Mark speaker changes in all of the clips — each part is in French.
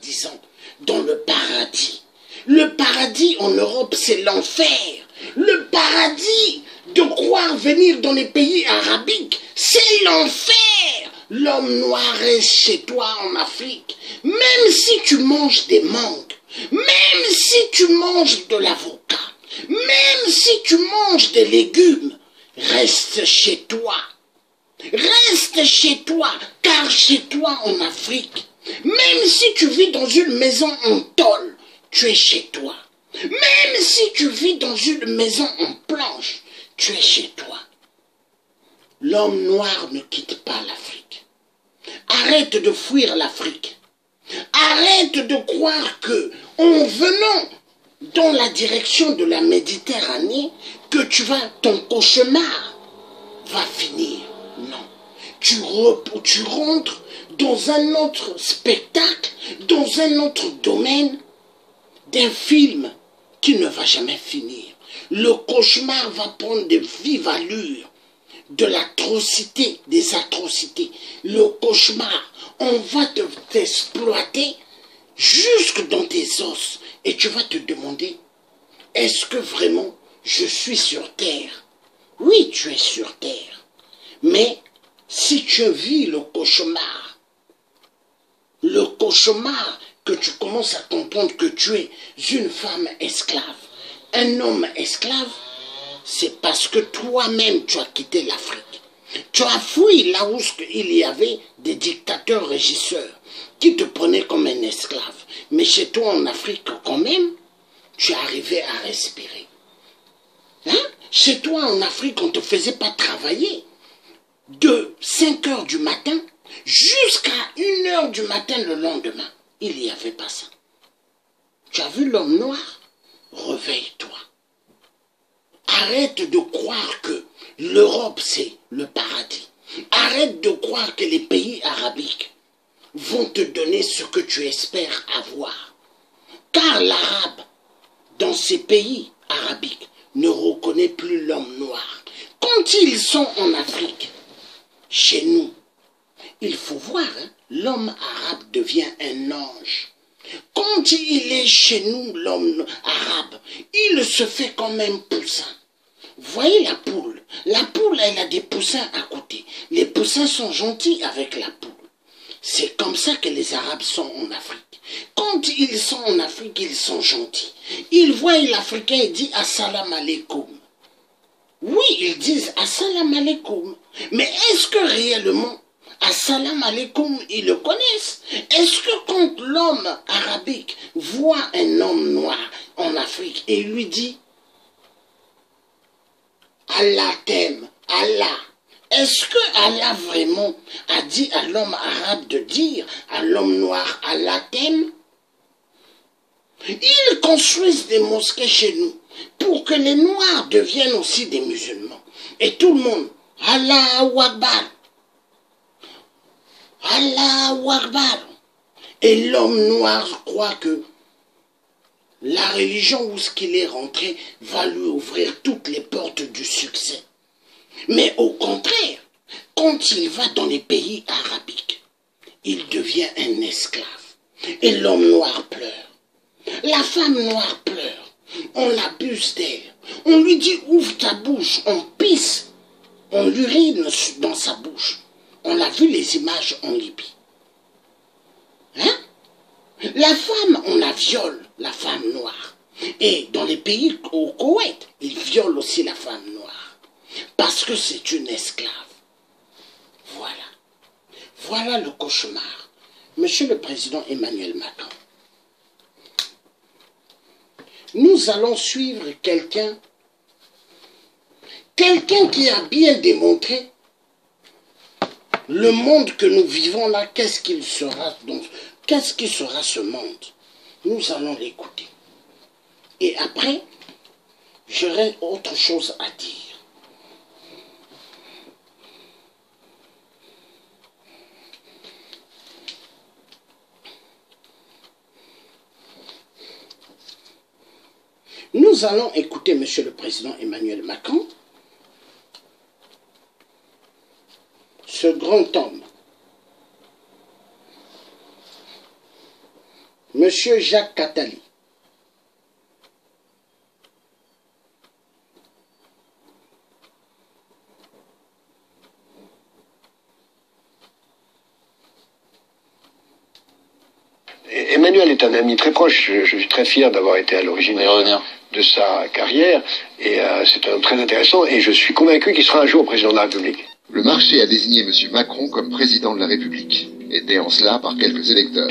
Speaker 1: disons, dans le paradis. Le paradis en Europe, c'est l'enfer. Le paradis de croire venir dans les pays arabiques, c'est l'enfer. L'homme noir reste chez toi en Afrique. Même si tu manges des mangues, même si tu manges de l'avocat, même si tu manges des légumes, reste chez toi. Reste chez toi, car chez toi en Afrique, même si tu vis dans une maison en tôle, tu es chez toi. Même si tu vis dans une maison en planche, tu es chez toi. L'homme noir ne quitte pas l'Afrique. Arrête de fuir l'Afrique. Arrête de croire que, en venant dans la direction de la Méditerranée, que ton cauchemar va finir. Non. Tu rentres dans un autre spectacle, dans un autre domaine d'un film qui ne va jamais finir. Le cauchemar va prendre de vives allures, de l'atrocité, des atrocités. Le cauchemar, on va t'exploiter jusque dans tes os et tu vas te demander, est-ce que vraiment je suis sur terre? Oui, tu es sur terre. Mais si tu vis le cauchemar que tu commences à comprendre que tu es une femme esclave, un homme esclave, c'est parce que toi-même tu as quitté l'Afrique. Tu as fui là où il y avait des dictateurs régisseurs qui te prenaient comme un esclave. Mais chez toi en Afrique quand même, tu arrivais à respirer. Hein? Chez toi en Afrique, on ne te faisait pas travailler de 5 heures du matin jusqu'à 1 heure du matin le lendemain. Il n'y avait pas ça. Tu as vu l'homme noir? Réveille-toi. Arrête de croire que l'Europe c'est le paradis. Arrête de croire que les pays arabiques vont te donner ce que tu espères avoir. Car l'arabe, dans ces pays arabiques, ne reconnaît plus l'homme noir. Quand ils sont en Afrique, chez nous, il faut voir, hein, l'homme arabe devient un ange. Quand il est chez nous, l'homme arabe, il se fait comme un poussin. Voyez la poule. La poule, elle a des poussins à côté. Les poussins sont gentils avec la poule. C'est comme ça que les Arabes sont en Afrique. Quand ils sont en Afrique, ils sont gentils. Ils voient l'Africain et disent « Assalamu alaikum ». Oui, ils disent « Assalamu alaikum ». Mais est-ce que réellement, Assalamu alaikum, ils le connaissent? Est-ce que quand l'homme arabique voit un homme noir en Afrique et lui dit « Allah t'aime, Allah », est-ce que Allah vraiment a dit à l'homme arabe de dire à l'homme noir « Allah t'aime » ? Ils construisent des mosquées chez nous pour que les noirs deviennent aussi des musulmans. Et tout le monde, Allahu Akbar, Allahu Akbar. Et l'homme noir croit que la religion où ce qu'il est rentré va lui ouvrir toutes les portes du succès. Mais au contraire, quand il va dans les pays arabiques, il devient un esclave. Et l'homme noir pleure. La femme noire pleure. On l'abuse d'elle. On lui dit ouvre ta bouche. On pisse. On l'urine dans sa bouche. On a vu les images en Libye. Hein? La femme, on la viole, la femme noire. Et dans les pays au Koweït, ils violent aussi la femme noire. Parce que c'est une esclave. Voilà. Voilà le cauchemar. Monsieur le Président Emmanuel Macron, nous allons suivre quelqu'un qui a bien démontré le monde que nous vivons là, qu'est-ce qu'il sera, qu'est-ce qui sera ce monde. Nous allons l'écouter. Et après, j'aurai autre chose à dire. Nous allons écouter Monsieur le Président Emmanuel Macron, ce grand homme Monsieur Jacques Attali.
Speaker 2: Emmanuel est un ami très proche. Je suis très fier d'avoir été à l'origine de sa carrière. Et c'est un homme très intéressant. Et je suis convaincu qu'il sera un jour président de la République.
Speaker 3: Le marché a désigné M. Macron comme président de la République, aidé en cela par quelques électeurs.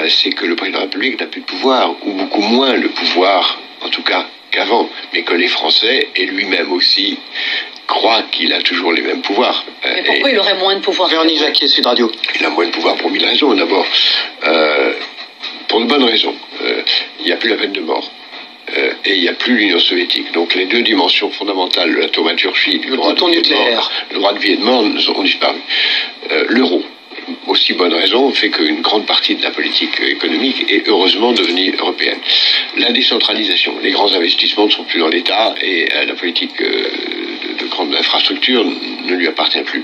Speaker 2: C'est que le président de la République n'a plus de pouvoir, ou beaucoup moins de pouvoir, en tout cas qu'avant. Mais que les Français, et lui-même aussi, croient qu'il a toujours les mêmes pouvoirs.
Speaker 4: Mais pourquoi il aurait moins de pouvoir?
Speaker 2: Véronique Jacquier, Sud Radio. Il a moins de pouvoir pour mille raisons. D'abord, pour une bonne raison. Il n'y a plus la peine de mort. Et il n'y a plus l'Union soviétique. Donc les deux dimensions fondamentales de la thaumaturgie, le droit de vie et de mort ont disparu. L'euro, aussi bonne raison, fait qu'une grande partie de la politique économique est heureusement devenue européenne. La décentralisation, les grands investissements ne sont plus dans l'État et la politique de grande infrastructure ne lui appartient plus.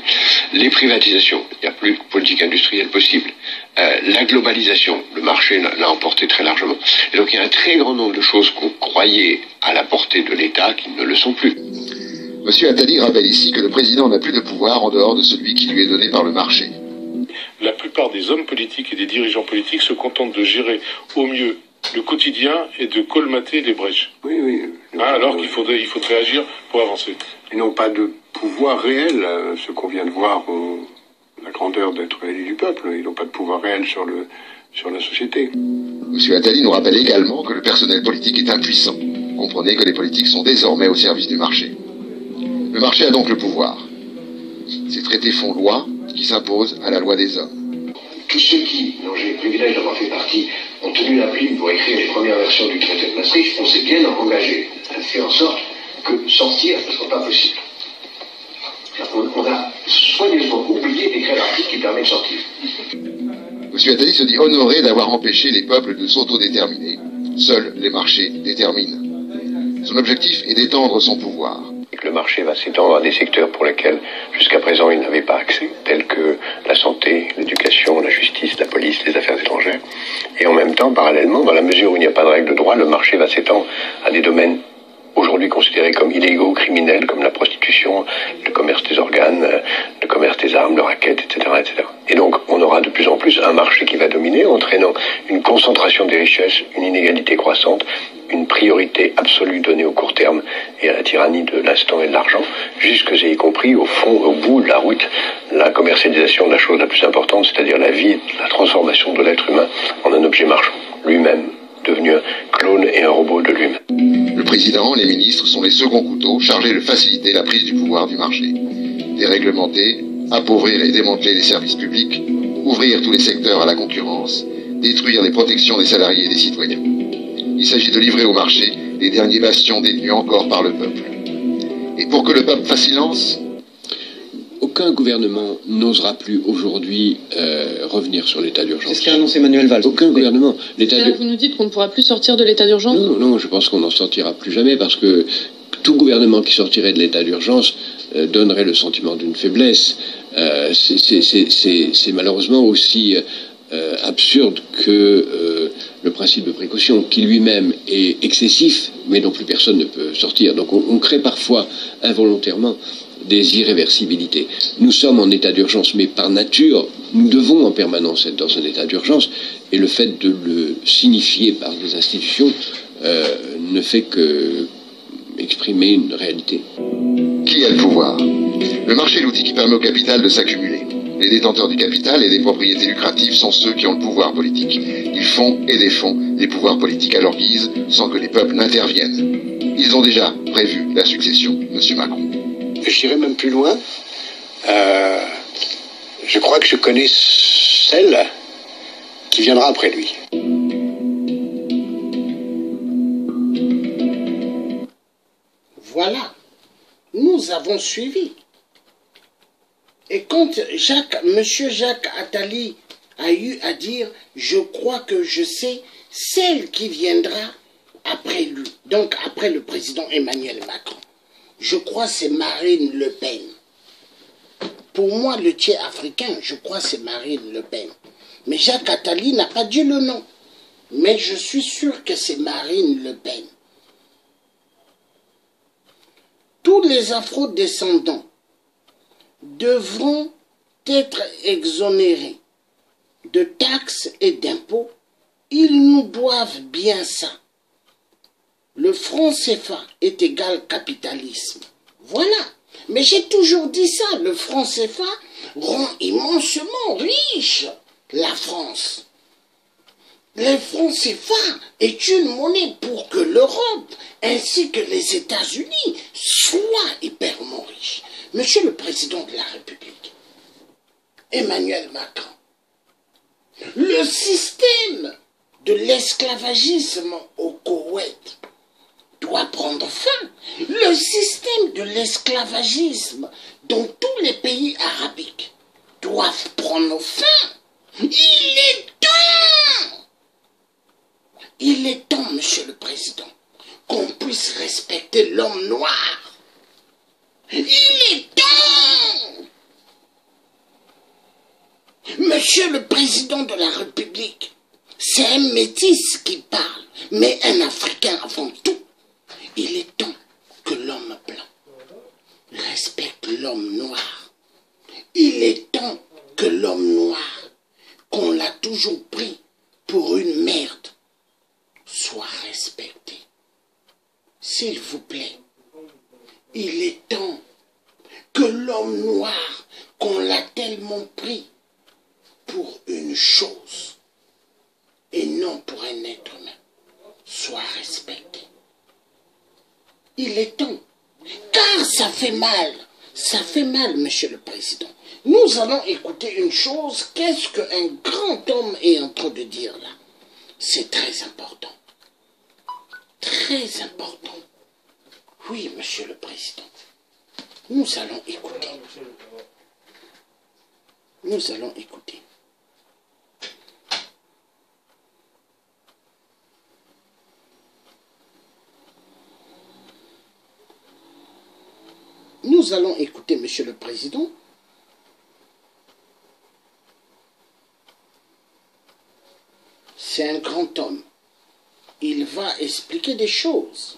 Speaker 2: Les privatisations, il n'y a plus de politique industrielle possible. La globalisation, le marché l'a emporté très largement. Et donc il y a un très grand nombre de choses qu'on croyait à la portée de l'État qui ne le sont plus.
Speaker 3: M. Attali rappelle ici que le président n'a plus de pouvoir en dehors de celui qui lui est donné par le marché.
Speaker 5: La plupart des hommes politiques et des dirigeants politiques se contentent de gérer au mieux le quotidien et de colmater les brèches.
Speaker 2: Oui, oui.
Speaker 5: Alors qu'il faudrait agir pour avancer.
Speaker 2: Ils n'ont pas de pouvoir réel. Ce qu'on vient de voir ont la grandeur d'être élus du peuple. Ils n'ont pas de pouvoir réel sur la société.
Speaker 3: M. Attali nous rappelle également que le personnel politique est impuissant. Comprenez que les politiques sont désormais au service du marché. Le marché a donc le pouvoir. Ces traités font loi qui s'imposent à la loi des hommes.
Speaker 2: Tous ceux qui, dont j'ai le privilège d'avoir fait partie, ont tenu la plume pour écrire les premières versions du traité de Maastricht, on s'est bien engagé à faire en sorte que sortir ne soit pas possible. On a soigneusement oublié d'écrire l'article qui permet de sortir.
Speaker 3: M. Attali se dit honoré d'avoir empêché les peuples de s'autodéterminer. Seuls les marchés déterminent. Son objectif est d'étendre son pouvoir.
Speaker 2: Le marché va s'étendre à des secteurs pour lesquels, jusqu'à présent, il n'avait pas accès, tels que la santé, l'éducation, la justice, la police, les affaires étrangères. Et en même temps, parallèlement, dans la mesure où il n'y a pas de règle de droit, le marché va s'étendre à des domaines aujourd'hui considérés comme illégaux, criminels, comme la prostitution, le commerce des organes, le commerce des armes, le racket, etc., etc. Et donc, on aura de plus en plus un marché qui va dominer, entraînant une concentration des richesses, une inégalité croissante, une priorité absolue donnée au court terme et à la tyrannie de l'instant et de l'argent, jusque et y compris au fond, au bout de la route, la commercialisation de la chose la plus importante, c'est-à-dire la vie, la transformation de l'être humain en un objet marchand, lui-même devenu un clone et un robot de lui-même.
Speaker 3: Le président, les ministres sont les seconds couteaux chargés de faciliter la prise du pouvoir du marché. Déréglementer, appauvrir et démanteler les services publics, ouvrir tous les secteurs à la concurrence, détruire les protections des salariés et des citoyens. Il s'agit de livrer au marché les derniers bastions détenus encore par le peuple. Et pour que le peuple fasse silence,
Speaker 6: aucun gouvernement n'osera plus aujourd'hui revenir sur l'état d'urgence.
Speaker 7: C'est ce qu'a annoncé Manuel Valls.
Speaker 6: Aucun gouvernement.
Speaker 8: Vous nous dites qu'on ne pourra plus sortir de l'état d'urgence?
Speaker 6: Non, je pense qu'on n'en sortira plus jamais parce que tout gouvernement qui sortirait de l'état d'urgence donnerait le sentiment d'une faiblesse. C'est malheureusement aussi absurde que le principe de précaution, qui lui-même est excessif, mais dont plus personne ne peut sortir. Donc on crée parfois involontairement des irréversibilités. Nous sommes en état d'urgence, mais par nature, nous devons en permanence être dans un état d'urgence, et le fait de le signifier par des institutions ne fait que exprimer une réalité.
Speaker 3: Qui a le pouvoir? Le marché est l'outil qui permet au capital de s'accumuler. Les détenteurs du capital et des propriétés lucratives sont ceux qui ont le pouvoir politique. Ils font et défont les pouvoirs politiques à leur guise, sans que les peuples n'interviennent. Ils ont déjà prévu la succession, M. Macron.
Speaker 2: J'irai même plus loin. Je crois que je connais celle qui viendra après lui.
Speaker 1: Voilà. Nous avons suivi. Et quand Monsieur Jacques Attali a eu à dire « Je crois que je sais celle qui viendra après lui », donc après le président Emmanuel Macron, je crois que c'est Marine Le Pen. Pour moi, le tiers africain, je crois que c'est Marine Le Pen. Mais Jacques Attali n'a pas dit le nom. Mais je suis sûr que c'est Marine Le Pen. Tous les afro-descendants devront être exonérés de taxes et d'impôts. Ils nous doivent bien ça. Le franc CFA est égal capitalisme. Voilà. Mais j'ai toujours dit ça. Le franc CFA rend immensement riche la France. Le franc CFA est une monnaie pour que l'Europe ainsi que les États-Unis soient hyperment riches. Monsieur le Président de la République, Emmanuel Macron, le système de l'esclavagisme au Koweït doit prendre fin. Le système de l'esclavagisme dans tous les pays arabiques doit prendre fin. Il est temps! Il est temps, Monsieur le Président, qu'on puisse respecter l'homme noir. Il est temps! Monsieur le Président de la République, c'est un métis qui parle, mais un Africain avant tout. Il est temps que l'homme blanc respecte l'homme noir. Il est temps que l'homme noir, qu'on l'a toujours pris pour une merde, soit respecté. S'il vous plaît, il est temps que l'homme noir, qu'on l'a tellement pris pour une chose et non pour un être humain, soit respecté. Il est temps, car ça fait mal, Monsieur le Président. Nous allons écouter une chose, qu'est-ce qu'un grand homme est en train de dire là? C'est très important. Très important. Oui, Monsieur le Président. Nous allons écouter. Nous allons écouter. Nous allons écouter, Monsieur le Président. C'est un grand homme. Il va expliquer des choses.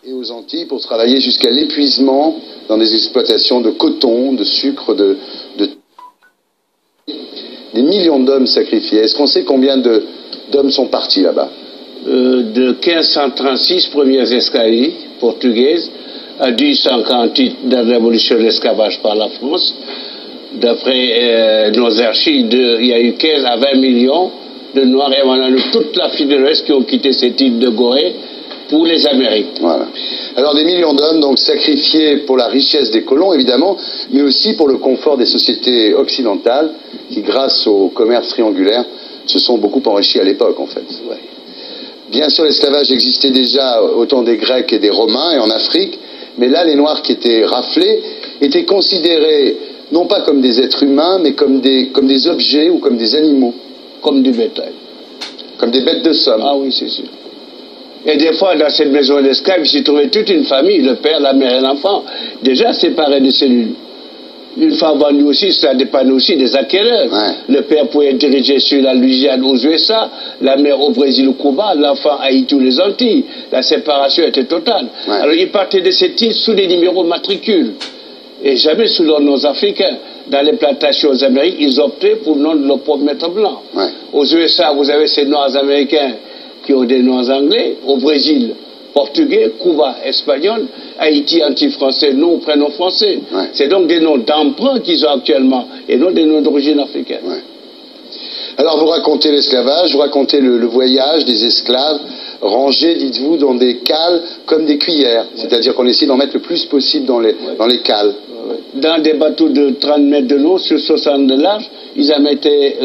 Speaker 3: Et aux Antilles pour travailler jusqu'à l'épuisement dans des exploitations de coton, de sucre, des millions d'hommes sacrifiés. Est-ce qu'on sait combien d'hommes sont partis là-bas?
Speaker 7: De 1536, premières esclaves portugaises, à 1848, dans la révolution de l'esclavage par la France. D'après nos archives, il y a eu 15 à 20 millions de Noirs émanant de toute l'Afrique de l'Ouest qui ont quitté cette île de Gorée pour les Amériques.
Speaker 3: Voilà. Alors des millions d'hommes donc sacrifiés pour la richesse des colons évidemment, mais aussi pour le confort des sociétés occidentales qui, grâce au commerce triangulaire, se sont beaucoup enrichies à l'époque en fait. Ouais. Bien sûr, l'esclavage existait déjà au temps des Grecs et des Romains et en Afrique, mais là, les Noirs qui étaient raflés étaient considérés non pas comme des êtres humains, mais comme des objets ou comme des animaux.
Speaker 7: Comme du bétail.
Speaker 3: Comme des bêtes de somme.
Speaker 7: Ah oui, c'est sûr. Et des fois, dans cette maison d'esclaves, j'y trouvais toute une famille, le père, la mère et l'enfant, déjà séparés de cellules. Une fois vendue aussi, ça dépendait aussi des acquéreurs. Ouais. Le père pouvait être dirigé sur la Louisiane aux USA, la mère au Brésil, au Cuba, l'enfant à Haïti ou les Antilles. La séparation était totale. Ouais. Alors ils partaient de cette île sous des numéros matricules. Et jamais sous leurs noms africains. Dans les plantations aux Amériques, ils optaient pour le nom de leur propre maître blanc. Ouais. Aux USA, vous avez ces noirs américains qui ont des noms anglais. Au Brésil, portugais, Cuba, espagnol, Haïti, anti-français, nom, prénom français. Ouais. C'est donc des noms d'emprunt qu'ils ont actuellement, et non des noms d'origine africaine.
Speaker 3: Ouais. Alors vous racontez l'esclavage, vous racontez le voyage des esclaves rangés, dites-vous, dans des cales comme des cuillères. C'est-à-dire qu'on essaie d'en mettre le plus possible dans les cales.
Speaker 7: Dans des bateaux de 30 mètres de long sur 60 de large, ils en mettaient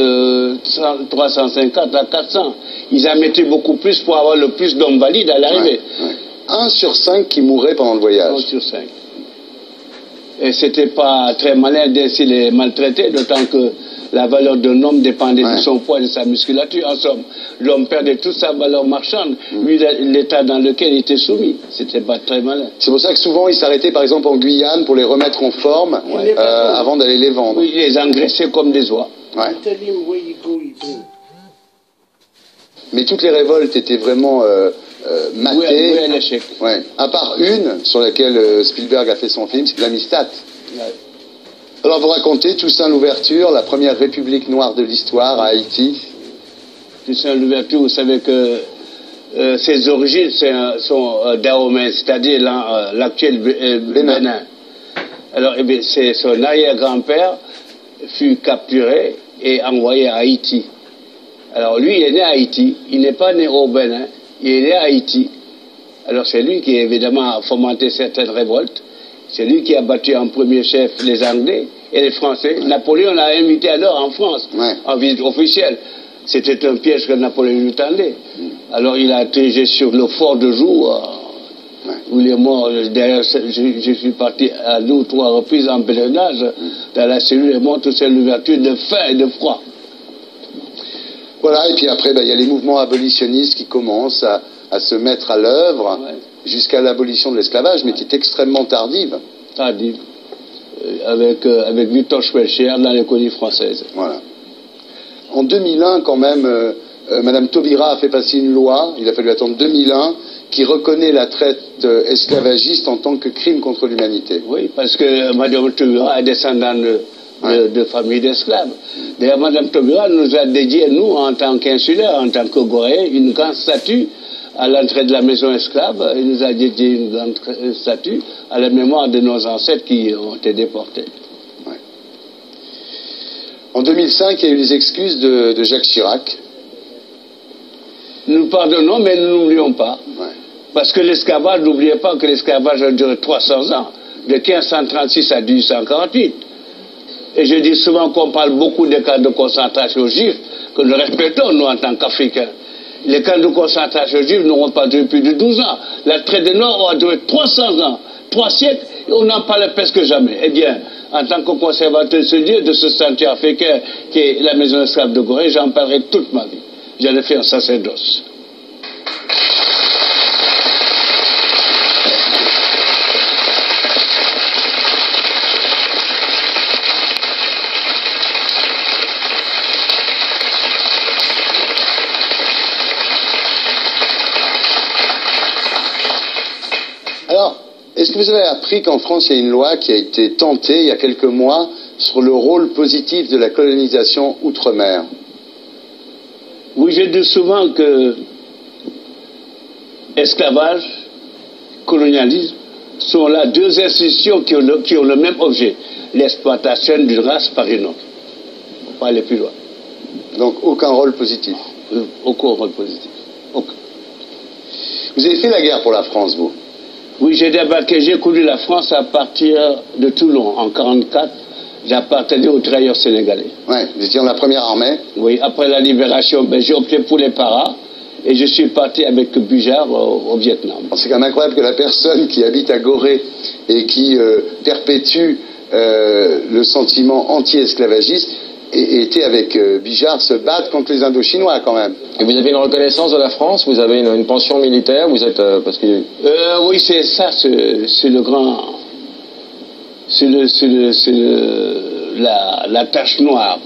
Speaker 7: 350 à 400. Ils en mettaient beaucoup plus pour avoir le plus d'hommes valides à l'arrivée.
Speaker 3: Ouais, ouais. 1 sur 5 qui mourrait pendant le voyage.
Speaker 7: 1 sur 5. Et c'était pas très malin d'essayer de les maltraiter, d'autant que la valeur d'un homme dépendait de son poids et de sa musculature. En somme, l'homme perdait toute sa valeur marchande, vu l'état dans lequel il était soumis. C'était pas très malin.
Speaker 3: C'est pour ça que souvent, ils s'arrêtaient par exemple en Guyane pour les remettre en forme avant d'aller les vendre.
Speaker 7: Oui, ils les engraissaient comme des oies.
Speaker 3: Ouais.
Speaker 1: Tell him where you go, you do.
Speaker 3: Mais toutes les révoltes étaient vraiment matées.
Speaker 7: Oui, un échec.
Speaker 3: Ouais. À part une sur laquelle Spielberg a fait son film, c'est l'Amistad.
Speaker 7: Ouais.
Speaker 3: Alors vous racontez Toussaint l'ouverture, la première république noire de l'histoire à Haïti.
Speaker 7: Toussaint l'ouverture, vous savez que ses origines sont dahomènes, c'est-à-dire l'actuel Bénin. Alors son arrière-grand-père fut capturé et envoyé à Haïti. Alors lui, il est né à Haïti, il n'est pas né au Bénin, il est né à Haïti. Alors c'est lui qui évidemment a fomenté certaines révoltes, c'est lui qui a battu en premier chef les Anglais et les Français. Ouais. Napoléon l'a invité alors en France, en visite officielle. C'était un piège que Napoléon lui tendait. Alors il a atterri sur le fort de Joux, où il est mort. D'ailleurs, je suis parti à 2 ou 3 reprises en pèlerinage dans la cellule et mort toute cette ouverture de faim et de froid.
Speaker 3: Voilà, et puis après, il y a les mouvements abolitionnistes qui commencent à se mettre à l'œuvre jusqu'à l'abolition de l'esclavage, mais qui est extrêmement tardive.
Speaker 7: Tardive. Avec Victor Schweitzer dans l'économie française.
Speaker 3: Voilà. En 2001, quand même, Madame Taubira a fait passer une loi, il a fallu attendre 2001, qui reconnaît la traite esclavagiste en tant que crime contre l'humanité.
Speaker 7: Oui, parce que Madame Taubira est descendante de familles d'esclaves. D'ailleurs, Madame Taubira nous a dédié, nous, en tant qu'insulaires, en tant que Goréens, une grande statue à l'entrée de la maison esclave. Il nous a dédié une grande statue à la mémoire de nos ancêtres qui ont été déportés.
Speaker 3: Ouais. En 2005, il y a eu les excuses de Jacques Chirac.
Speaker 7: Nous pardonnons, mais nous n'oublions pas.
Speaker 3: Ouais.
Speaker 7: Parce que l'esclavage, n'oubliez pas que l'esclavage a duré 300 ans, de 1536 à 1848. Et je dis souvent qu'on parle beaucoup des camps de concentration juifs, que nous respectons, nous, en tant qu'Africains. Les camps de concentration juifs n'auront pas duré plus de 12 ans. La traite des Noirs aura duré 300 ans, 3 siècles, et on n'en parle presque jamais. Eh bien, en tant que conservateur de ce Dieu, de ce sanctuaire africain qui est la maison esclave de Gorée, j'en parlerai toute ma vie. J'en ai fait un sacerdoce.
Speaker 3: Alors, est-ce que vous avez appris qu'en France, il y a une loi qui a été tentée il y a quelques mois sur le rôle positif de la colonisation outre-mer?
Speaker 7: Oui, je dis souvent que esclavage, colonialisme sont là 2 institutions qui ont le même objet, l'exploitation d'une race par une autre. Il ne faut pas aller plus loin.
Speaker 3: Donc aucun rôle positif?
Speaker 7: Aucun rôle positif. Aucun.
Speaker 3: Vous avez fait la guerre pour la France, vous?
Speaker 7: Oui, j'ai débarqué, j'ai connu la France à partir de Toulon, en 1944. J'appartenais aux tirailleurs sénégalais.
Speaker 3: Oui, vous étiez dans la première armée?
Speaker 7: Oui, après la libération, j'ai opté pour les paras et je suis parti avec Bujard au Vietnam.
Speaker 3: C'est quand même incroyable que la personne qui habite à Gorée et qui perpétue le sentiment anti-esclavagiste ait été avec Bijard se battre contre les Indochinois quand même.
Speaker 9: Et vous avez une reconnaissance de la France? Vous avez une pension militaire? Vous êtes parce que
Speaker 7: oui, c'est ça, c'est le grand, c'est la tache noire,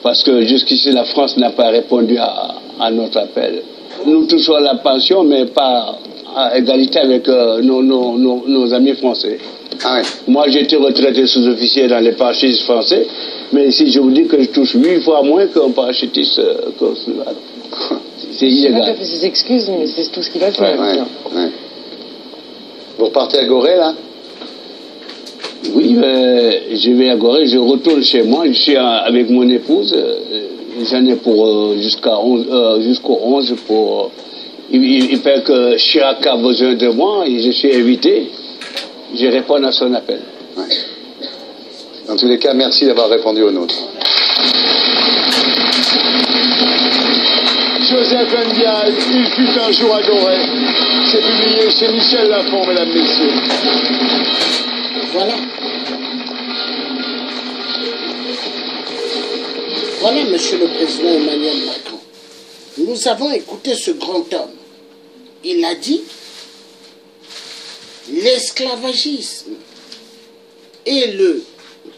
Speaker 7: parce que jusqu'ici la France n'a pas répondu à notre appel. Nous touchons la pension, mais pas à égalité avec nos amis français.
Speaker 3: Ah ouais.
Speaker 7: Moi, j'ai été retraité sous-officier dans les parachutistes français, mais ici, je vous dis que je touche 8 fois moins qu'un parachutiste consulat. C'est illégal.
Speaker 10: Il a fait ses excuses, mais c'est tout ce qu'il a fait.
Speaker 3: Ouais. Vous repartez à Gorée, là?
Speaker 7: Oui, je vais à Gorée, je retourne chez moi, je suis avec mon épouse, j'en ai pour jusqu'au 11 pour... Il paraît que Chirac a besoin de moi et je suis invité, je réponds à son appel.
Speaker 3: Ouais. Dans tous les cas, merci d'avoir répondu au nôtre. Joseph Ndiaye, il fut un jour à Gorée. C'est publié chez Michel Lafon, mesdames, messieurs.
Speaker 1: Voilà. Voilà, Monsieur le Président Emmanuel Macron. Nous avons écouté ce grand homme. Il a dit l'esclavagisme et le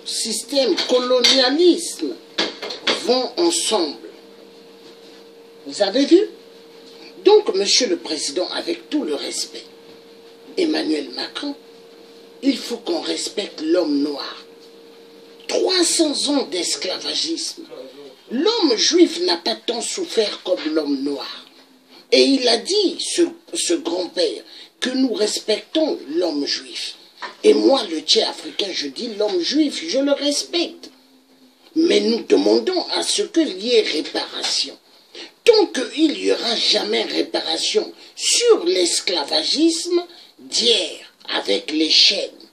Speaker 1: système colonialisme vont ensemble. Vous avez vu? Donc, Monsieur le Président, avec tout le respect, Emmanuel Macron, il faut qu'on respecte l'homme noir. 300 ans d'esclavagisme. L'homme juif n'a pas tant souffert comme l'homme noir. Et il a dit, ce grand-père, que nous respectons l'homme juif. Et moi, le Tchè africain, je dis l'homme juif, je le respecte. Mais nous demandons à ce qu'il y ait réparation. Tant qu'il n'y aura jamais réparation sur l'esclavagisme d'hier, avec les chaînes,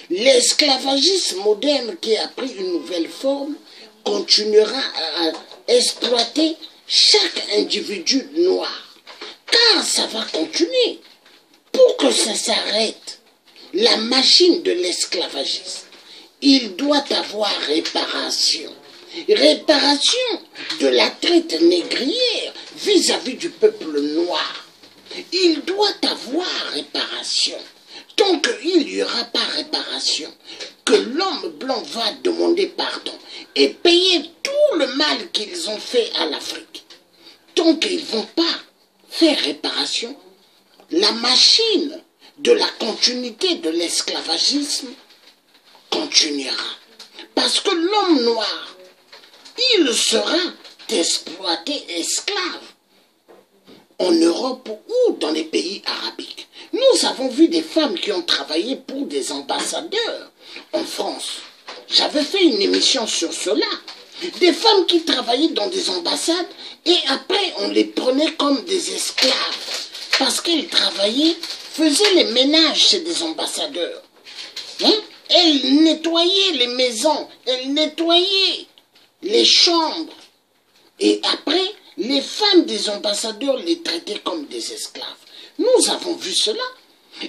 Speaker 1: l'esclavagisme moderne qui a pris une nouvelle forme continuera à exploiter chaque individu noir. Car ça va continuer. Pour que ça s'arrête, la machine de l'esclavagisme, il doit avoir réparation. Réparation de la traite négrière vis-à-vis du peuple noir. Il doit avoir réparation. Tant qu'il n'y aura pas réparation, que l'homme blanc va demander pardon et payer tout le mal qu'ils ont fait à l'Afrique. Tant qu'ils ne vont pas faire réparation, la machine de la continuité de l'esclavagisme continuera. Parce que l'homme noir, il sera exploité esclave en Europe ou dans les pays arabiques. Nous avons vu des femmes qui ont travaillé pour des ambassadeurs en France. J'avais fait une émission sur cela. Des femmes qui travaillaient dans des ambassades et après on les prenait comme des esclaves parce qu'elles travaillaient, faisaient les ménages chez des ambassadeurs. Hein? Elles nettoyaient les maisons, elles nettoyaient les chambres. Et après, les femmes des ambassadeurs les traitaient comme des esclaves. Nous avons vu cela.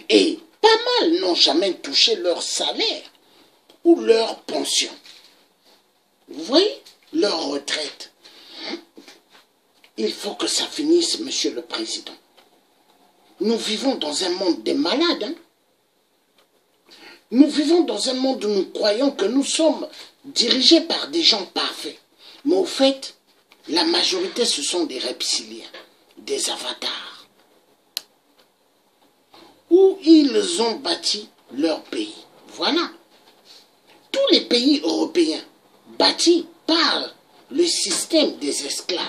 Speaker 1: Et pas mal n'ont jamais touché leur salaire ou leur pension. Vous voyez, leur retraite. Il faut que ça finisse, Monsieur le Président. Nous vivons dans un monde des malades. Hein? Nous vivons dans un monde où nous croyons que nous sommes dirigés par des gens parfaits. Mais au fait, la majorité, ce sont des reptiliens, des avatars, où ils ont bâti leur pays. Voilà. Tous les pays européens bâtis par le système des esclaves.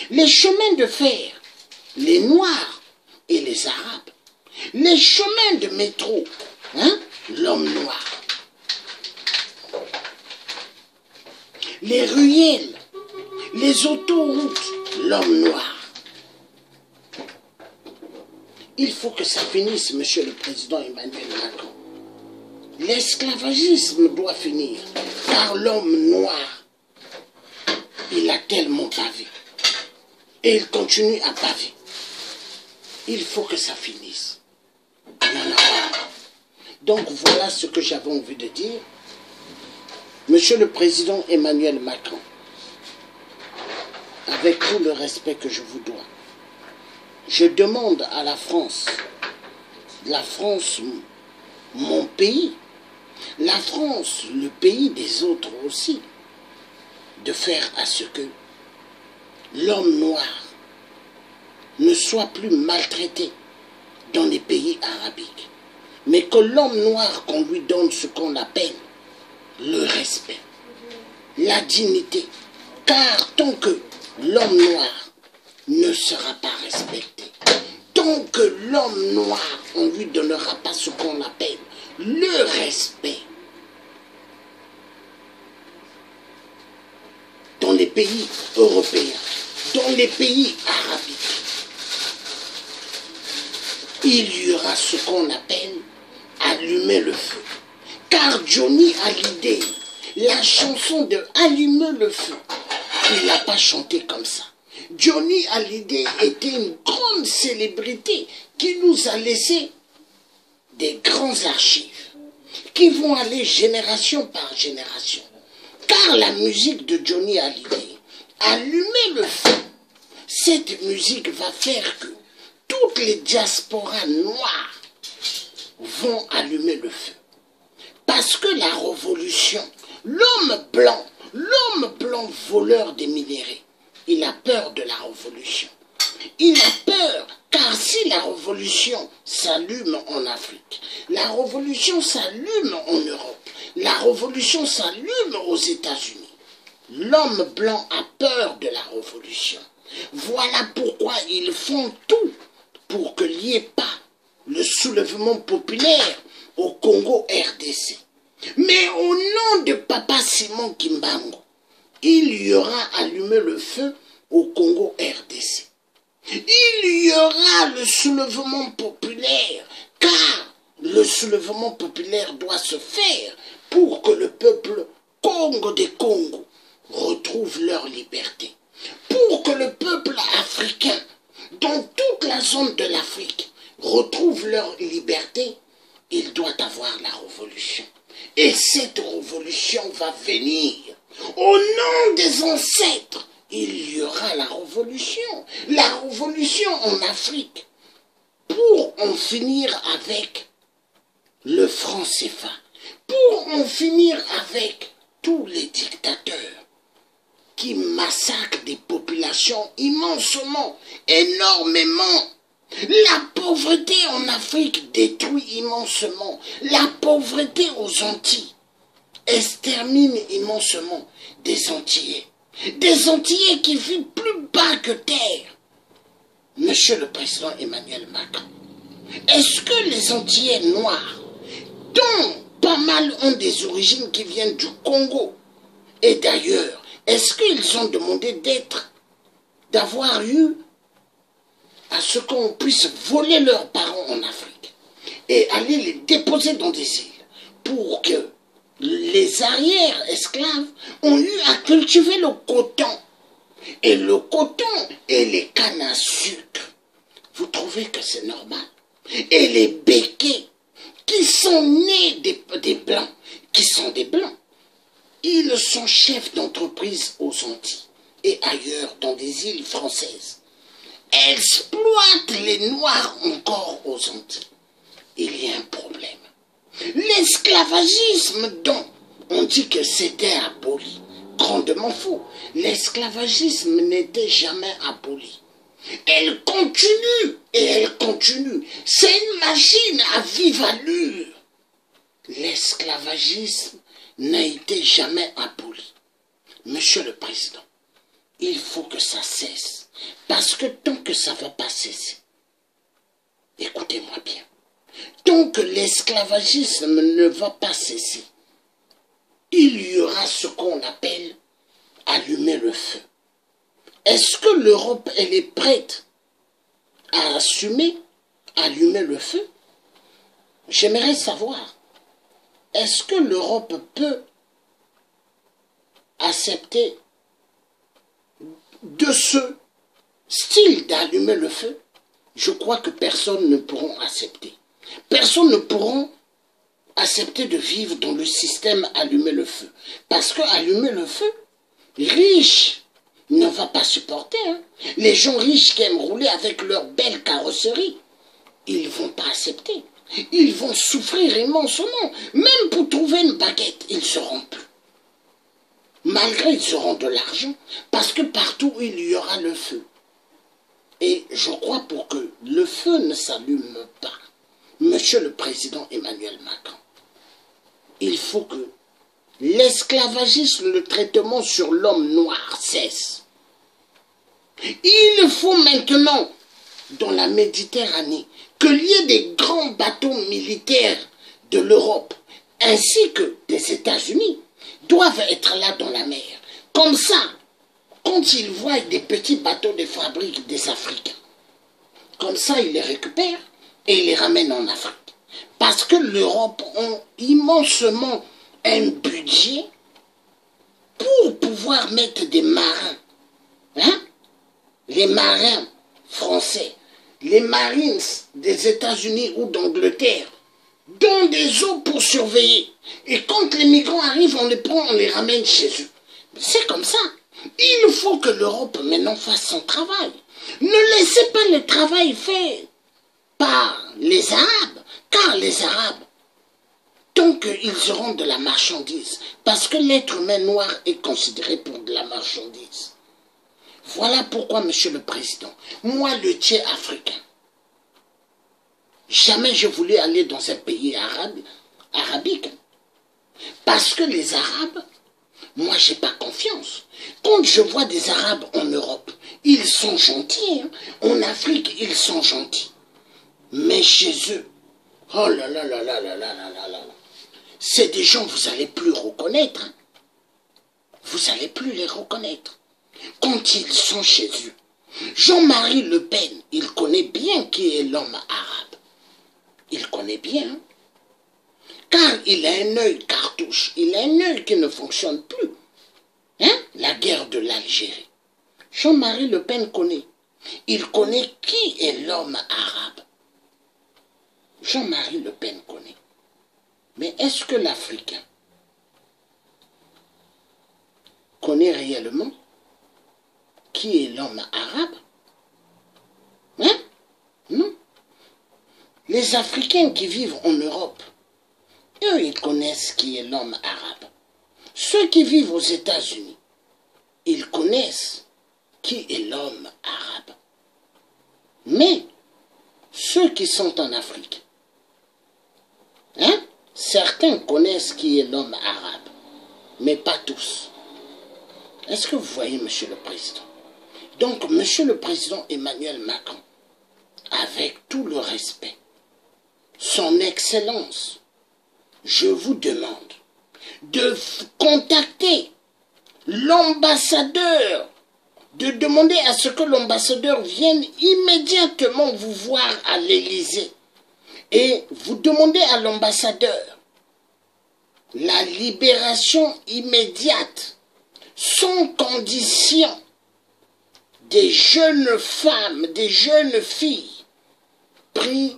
Speaker 1: Les chemins de fer, les Noirs et les Arabes. Les chemins de métro, hein, l'homme noir. Les ruelles, les autoroutes, l'homme noir. Il faut que ça finisse, Monsieur le Président Emmanuel Macron. L'esclavagisme doit finir, car l'homme noir, il a tellement bavé. Et il continue à baver. Il faut que ça finisse. Il y en a marre. Donc voilà ce que j'avais envie de dire. Monsieur le Président Emmanuel Macron, avec tout le respect que je vous dois, je demande à la France, mon pays, la France, le pays des autres aussi, de faire à ce que l'homme noir ne soit plus maltraité dans les pays arabiques, mais que l'homme noir, qu'on lui donne ce qu'on appelle le respect, la dignité, car tant que l'homme noir ne sera pas respecté, tant que l'homme noir, on ne lui donnera pas ce qu'on appelle le respect, dans les pays européens, dans les pays arabiques, il y aura ce qu'on appelle allumer le feu. Car Johnny Hallyday, la chanson de Allumer le feu, il n'a pas chanté comme ça. Johnny Hallyday était une grande célébrité qui nous a laissé des grands archives qui vont aller génération par génération. Car la musique de Johnny Hallyday, Allumer le feu, cette musique va faire que toutes les diasporas noires vont allumer le feu. Parce que la révolution, l'homme blanc L'homme blanc voleur des minéraux, il a peur de la révolution. Il a peur, car si la révolution s'allume en Afrique, la révolution s'allume en Europe, la révolution s'allume aux États-Unis. L'homme blanc a peur de la révolution. Voilà pourquoi ils font tout pour qu'il n'y ait pas le soulèvement populaire au Congo RDC. Mais au nom de Papa Simon Kimbangu, il y aura allumé le feu au Congo RDC. Il y aura le soulèvement populaire, car le soulèvement populaire doit se faire pour que le peuple Congo des Congos retrouve leur liberté. Pour que le peuple africain, dans toute la zone de l'Afrique, retrouve leur liberté, il doit avoir la révolution. Et cette révolution va venir. Au nom des ancêtres, il y aura la révolution. La révolution en Afrique. Pour en finir avec le franc CFA. Pour en finir avec tous les dictateurs qui massacrent des populations immensement, énormément. La pauvreté en Afrique détruit immensement. La pauvreté aux Antilles extermine immensement des Antillais. Des Antillais qui vivent plus bas que terre. Monsieur le Président Emmanuel Macron, est-ce que les Antillais noirs, dont pas mal ont des origines qui viennent du Congo et d'ailleurs, est-ce qu'ils ont demandé d'avoir eu à ce qu'on puisse voler leurs parents en Afrique et aller les déposer dans des îles pour que les arrière-esclaves ont eu à cultiver le coton. Et le coton et les cannes à sucre, vous trouvez que c'est normal? Et les béquets qui sont nés des Blancs, qui sont des Blancs, ils sont chefs d'entreprise aux Antilles et ailleurs dans des îles françaises. Exploitent les Noirs encore aux Antilles. Il y a un problème. L'esclavagisme dont on dit que c'était aboli, grandement faux. L'esclavagisme n'était jamais aboli. Elle continue et elle continue. C'est une machine à vive allure. L'esclavagisme n'a été jamais aboli. Monsieur le Président, il faut que ça cesse. Parce que tant que ça ne va pas cesser, écoutez-moi bien, tant que l'esclavagisme ne va pas cesser, il y aura ce qu'on appelle allumer le feu. Est-ce que l'Europe, elle est prête à assumer, allumer le feu? J'aimerais savoir, est-ce que l'Europe peut accepter de ce style d'allumer le feu? Je crois que personne ne pourra accepter. Personne ne pourra accepter de vivre dans le système allumer le feu. Parce que allumer le feu, riche ne va pas supporter. Hein. Les gens riches qui aiment rouler avec leur belle carrosserie, ils ne vont pas accepter. Ils vont souffrir immensement. Même pour trouver une baguette, ils ne seront plus. Malgré ils auront de l'argent, parce que partout il y aura le feu. Et je crois pour que le feu ne s'allume pas, Monsieur le Président Emmanuel Macron, il faut que l'esclavagisme, le traitement sur l'homme noir cesse. Il faut maintenant, dans la Méditerranée, qu'il y ait des grands bateaux militaires de l'Europe, ainsi que des États-Unis, doivent être là dans la mer. Comme ça, quand ils voient des petits bateaux de fabrique des Africains, comme ça ils les récupèrent et ils les ramènent en Afrique. Parce que l'Europe a immensement un budget pour pouvoir mettre des marins. Hein? Les marins français, les Marines des États-Unis ou d'Angleterre, dans des eaux pour surveiller. Et quand les migrants arrivent, on les prend, on les ramène chez eux. C'est comme ça. Il faut que l'Europe maintenant fasse son travail. Ne laissez pas le travail fait par les Arabes, car les Arabes, tant qu'ils auront de la marchandise, parce que l'être humain noir est considéré pour de la marchandise. Voilà pourquoi, Monsieur le Président, moi, le tiers africain, jamais je voulais aller dans un pays arabique. Parce que les Arabes, moi, j'ai pas confiance. Quand je vois des Arabes en Europe, ils sont gentils. Hein. En Afrique, ils sont gentils. Mais chez eux, oh là là là là là là là là là. C'est des gens que vous n'allez plus reconnaître. Hein. Vous n'allez plus les reconnaître. Quand ils sont chez eux. Jean-Marie Le Pen, il connaît bien qui est l'homme arabe. Il connaît bien. Hein. Car il a un œil cartouche. Il a un œil qui ne fonctionne plus. Hein? La guerre de l'Algérie. Jean-Marie Le Pen connaît. Il connaît qui est l'homme arabe. Jean-Marie Le Pen connaît. Mais est-ce que l'Africain connaît réellement qui est l'homme arabe? Hein? Non. Les Africains qui vivent en Europe, eux, ils connaissent qui est l'homme arabe. Ceux qui vivent aux États-Unis, ils connaissent qui est l'homme arabe. Mais ceux qui sont en Afrique, hein, certains connaissent qui est l'homme arabe, mais pas tous. Est-ce que vous voyez, Monsieur le Président? Donc, Monsieur le Président Emmanuel Macron, avec tout le respect, son Excellence, je vous demande de contacter l'ambassadeur, de demander à ce que l'ambassadeur vienne immédiatement vous voir à l'Élysée. Et vous demandez à l'ambassadeur la libération immédiate, sans condition, des jeunes femmes, des jeunes filles pris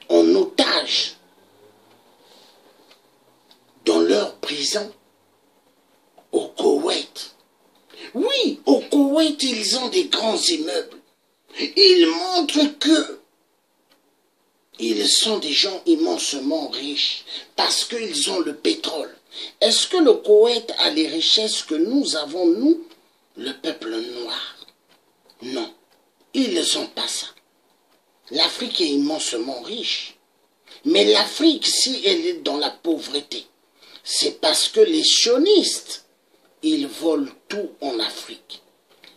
Speaker 1: en otage dans leur prison au Koweït. Oui, au Koweït, ils ont des grands immeubles. Ils montrent que ils sont des gens immensement riches parce qu'ils ont le pétrole. Est-ce que le Koweït a les richesses que nous avons, nous, le peuple noir? Non, ils n'ont pas ça. L'Afrique est immensement riche. Mais l'Afrique, si elle est dans la pauvreté, c'est parce que les sionistes, ils volent tout en Afrique.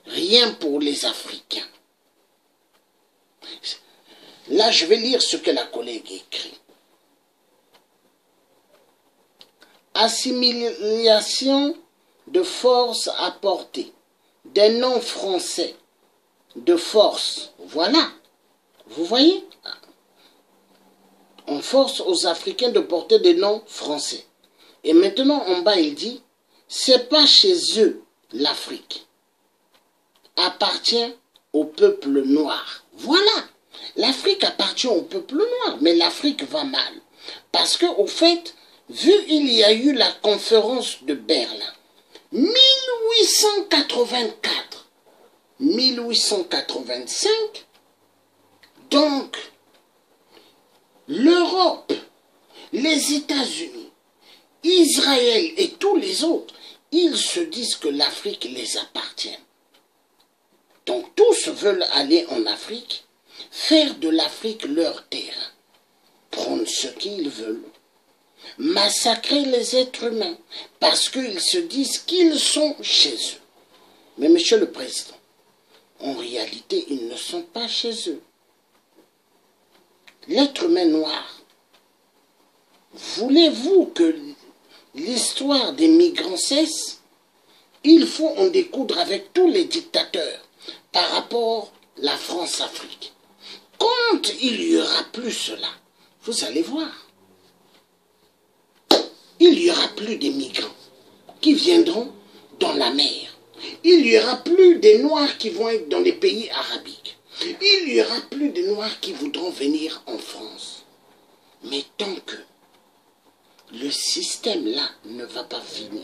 Speaker 1: Rien pour les Africains. Là, je vais lire ce que la collègue écrit. Assimilation de force apportée des noms français de force. Voilà. Vous voyez? On force aux Africains de porter des noms français. Et maintenant, en bas, il dit, c'est pas chez eux l'Afrique. Appartient au peuple noir. Voilà. L'Afrique appartient au peuple noir, mais l'Afrique va mal. Parce qu'au fait, vu il y a eu la conférence de Berlin, 1884, 1885, donc l'Europe, les États-Unis, Israël et tous les autres, ils se disent que l'Afrique les appartient. Donc tous veulent aller en Afrique, faire de l'Afrique leur terrain, prendre ce qu'ils veulent, massacrer les êtres humains, parce qu'ils se disent qu'ils sont chez eux. Mais Monsieur le Président, en réalité, ils ne sont pas chez eux. L'être humain noir, voulez-vous que l'histoire des migrants cesse? Il faut en découdre avec tous les dictateurs par rapport à la France-Afrique. Quand il n'y aura plus cela, vous allez voir, il n'y aura plus des migrants qui viendront dans la mer. Il n'y aura plus des Noirs qui vont être dans les pays arabiques. Il n'y aura plus de Noirs qui voudront venir en France. Mais tant que le système-là ne va pas finir,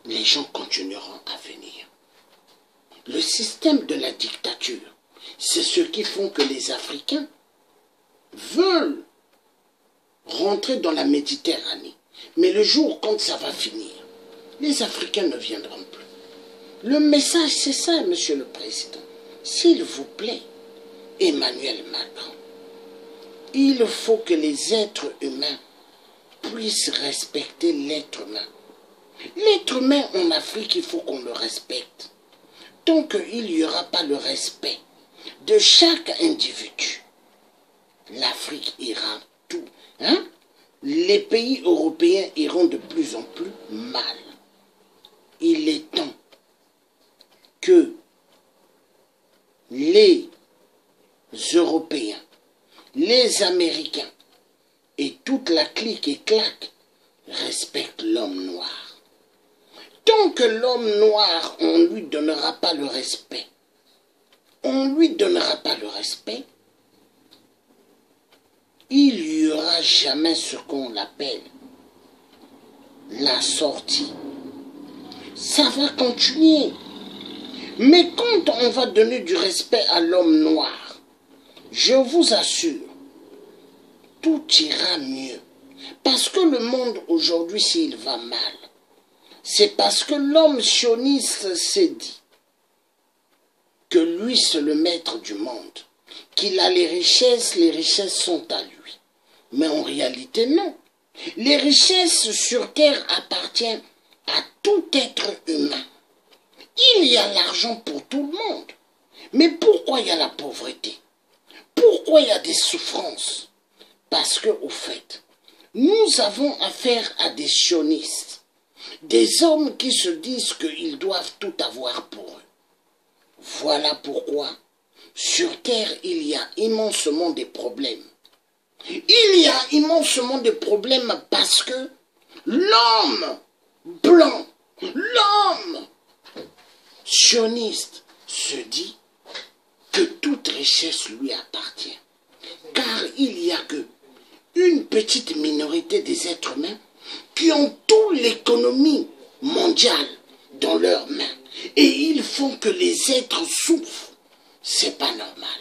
Speaker 1: les gens continueront à venir. Le système de la dictature, c'est ce qui font que les Africains veulent rentrer dans la Méditerranée. Mais le jour quand ça va finir, les Africains ne viendront plus. Le message, c'est ça, Monsieur le Président. S'il vous plaît, Emmanuel Macron, il faut que les êtres humains puissent respecter l'être humain. L'être humain en Afrique, il faut qu'on le respecte. Tant qu'il n'y aura pas le respect de chaque individu, l'Afrique ira tout. Hein? Les pays européens iront de plus en plus mal. Il est temps que les Européens, les Américains et toute la clique et claque respectent l'homme noir. Tant que l'homme noir, on ne lui donnera pas le respect, il n'y aura jamais ce qu'on appelle la sortie. Ça va continuer. Mais quand on va donner du respect à l'homme noir, je vous assure, tout ira mieux. Parce que le monde aujourd'hui, s'il va mal, c'est parce que l'homme sioniste s'est dit que lui, c'est le maître du monde, qu'il a les richesses sont à lui. Mais en réalité, non. Les richesses sur terre appartiennent à tout être humain. Il y a l'argent pour tout le monde. Mais pourquoi il y a la pauvreté? Pourquoi il y a des souffrances? Parce que, au fait, nous avons affaire à des sionistes, des hommes qui se disent qu'ils doivent tout avoir pour eux. Voilà pourquoi, sur terre, il y a immensement de problèmes. Il y a immensement de problèmes parce que l'homme blanc, l'homme sioniste se dit que toute richesse lui appartient. Car il n'y a que une petite minorité des êtres humains qui ont toute l'économie mondiale dans leurs mains. Et ils font que les êtres souffrent. C'est pas normal.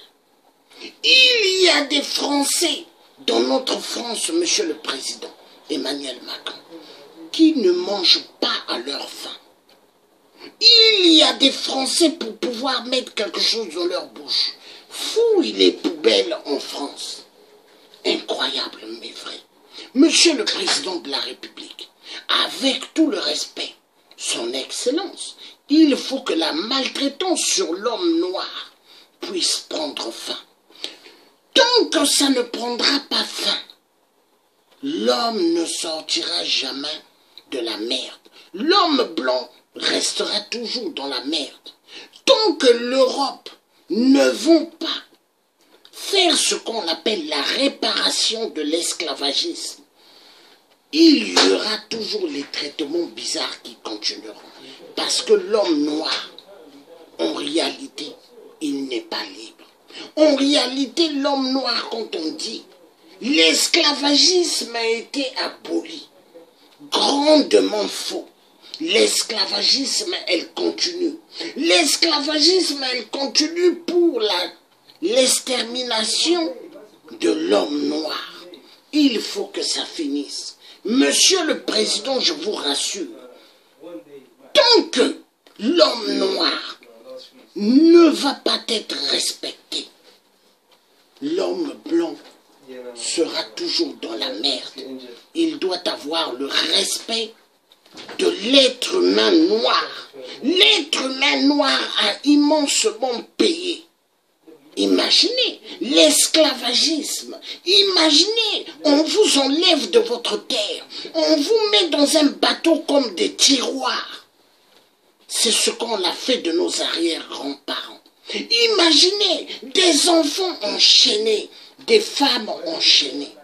Speaker 1: Il y a des Français dans notre France, Monsieur le Président Emmanuel Macron, qui ne mangent pas à leur faim. Il y a des Français pour pouvoir mettre quelque chose dans leur bouche. Fouille les poubelles en France. Incroyable mais vrai. Monsieur le Président de la République, avec tout le respect, son Excellence, il faut que la maltraitance sur l'homme noir puisse prendre fin. Tant que ça ne prendra pas fin, l'homme ne sortira jamais de la merde. L'homme blanc restera toujours dans la merde. Tant que l'Europe ne vont pas faire ce qu'on appelle la réparation de l'esclavagisme, il y aura toujours les traitements bizarres qui continueront. Parce que l'homme noir, en réalité, il n'est pas libre. En réalité, l'homme noir, quand on dit l'esclavagisme a été aboli, grandement faux. L'esclavagisme, elle continue. L'esclavagisme, elle continue pour l'extermination de l'homme noir. Il faut que ça finisse. Monsieur le Président, je vous rassure, tant que l'homme noir ne va pas être respecté, l'homme blanc sera toujours dans la merde. Il doit avoir le respect de l'être humain noir. L'être humain noir a immensement payé. Imaginez l'esclavagisme. Imaginez, on vous enlève de votre terre. On vous met dans un bateau comme des tiroirs. C'est ce qu'on a fait de nos arrière-grands-parents. Imaginez des enfants enchaînés, des femmes enchaînées.